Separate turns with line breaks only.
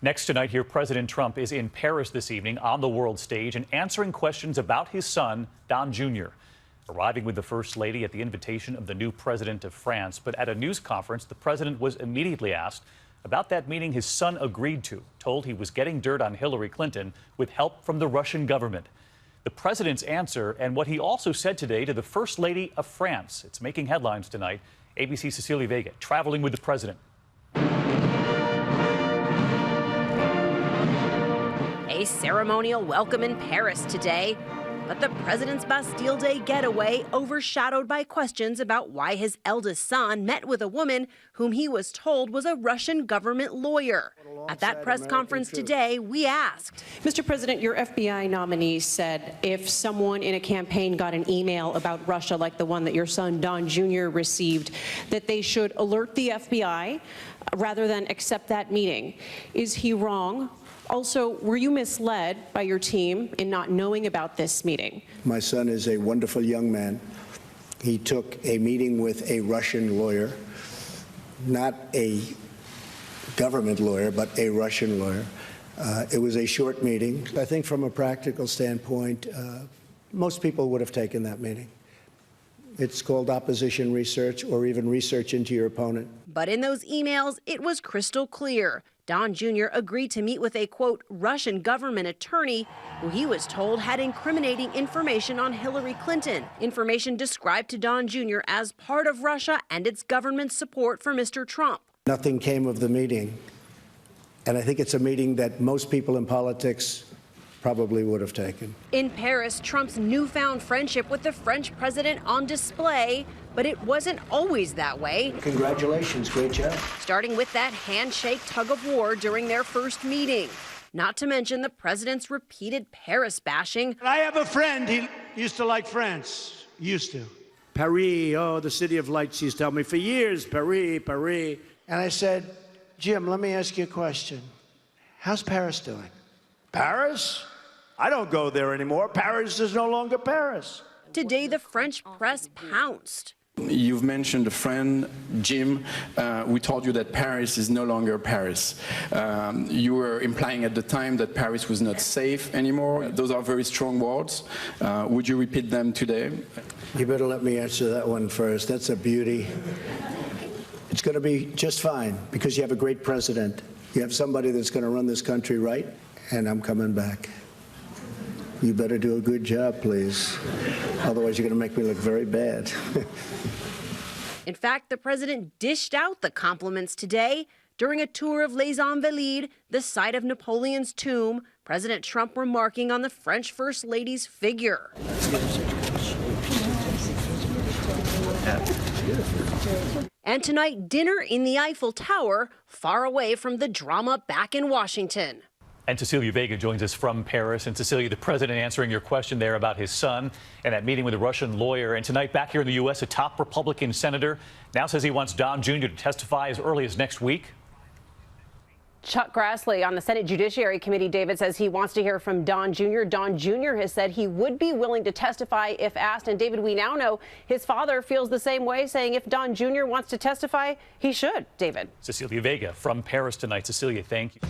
Next tonight here, President Trump is in Paris this evening on the world stage and answering questions about his son, Don Jr., arriving with the First Lady at the invitation of the new president of France. But at a news conference, the president was immediately asked about that meeting his son agreed to, told he was getting dirt on Hillary Clinton with help from the Russian government. The president's answer and what he also said today to the First Lady of France. It's making headlines tonight. ABC's Cecilia Vega traveling with the president.
A ceremonial welcome in Paris today, but the president's Bastille Day getaway overshadowed by questions about why his eldest son met with a woman whom he was told was a Russian government lawyer. At that press conference today, we asked,
Mr. President, your FBI nominee said if someone in a campaign got an email about Russia like the one that your son Don Jr. received, that they should alert the FBI rather than accept that meeting. Is he wrong? Also, were you misled by your team in not knowing about this meeting?
My son is a wonderful young man. He took a meeting with a Russian lawyer, not a government lawyer, but a Russian lawyer. It was a short meeting. I think from a practical standpoint, most people would have taken that meeting. It's called opposition research or even research into your opponent.
But in those emails, it was crystal clear. Don Jr. agreed to meet with a, quote, Russian government attorney who he was told had incriminating information on Hillary Clinton, information described to Don Jr. as part of Russia and its government support for Mr. Trump.
Nothing came of the meeting, and I think it's a meeting that most people in politics probably would have taken.
In Paris, Trump's newfound friendship with the French president on display, but it wasn't always that way.
Congratulations, great job.
Starting with that handshake tug of war during their first meeting. Not to mention the president's repeated Paris bashing.
I have a friend, he used to like France, used to.
Paris, oh, the city of lights, he's told me for years, Paris, Paris.
And I said, Jim, let me ask you a question. How's Paris doing?
Paris? I don't go there anymore. Paris is no longer Paris.
Today, the French press pounced.
You've mentioned a friend, Jim. We told you that Paris is no longer Paris. You were implying at the time that Paris was not safe anymore. Those are very strong words. Would you repeat them today?
You better let me answer that one first. That's a beauty. It's going to be just fine because you have a great president. You have somebody that's going to run this country right, and I'm coming back. You better do a good job, please. Otherwise, you're going to make me look very bad.
In fact, the president dished out the compliments today during a tour of Les Invalides, the site of Napoleon's tomb, President Trump remarking on the French First Lady's figure. And tonight, dinner in the Eiffel Tower, far away from the drama back in Washington.
And Cecilia Vega joins us from Paris. And Cecilia, the president answering your question there about his son and that meeting with a Russian lawyer. And tonight, back here in the U.S., a top Republican senator now says he wants Don Jr. to testify as early as next week.
Chuck Grassley on the Senate Judiciary Committee, David, says he wants to hear from Don Jr. Don Jr. has said he would be willing to testify if asked. And David, we now know his father feels the same way, saying if Don Jr. wants to testify, he should. David.
Cecilia Vega from Paris tonight. Cecilia, thank you.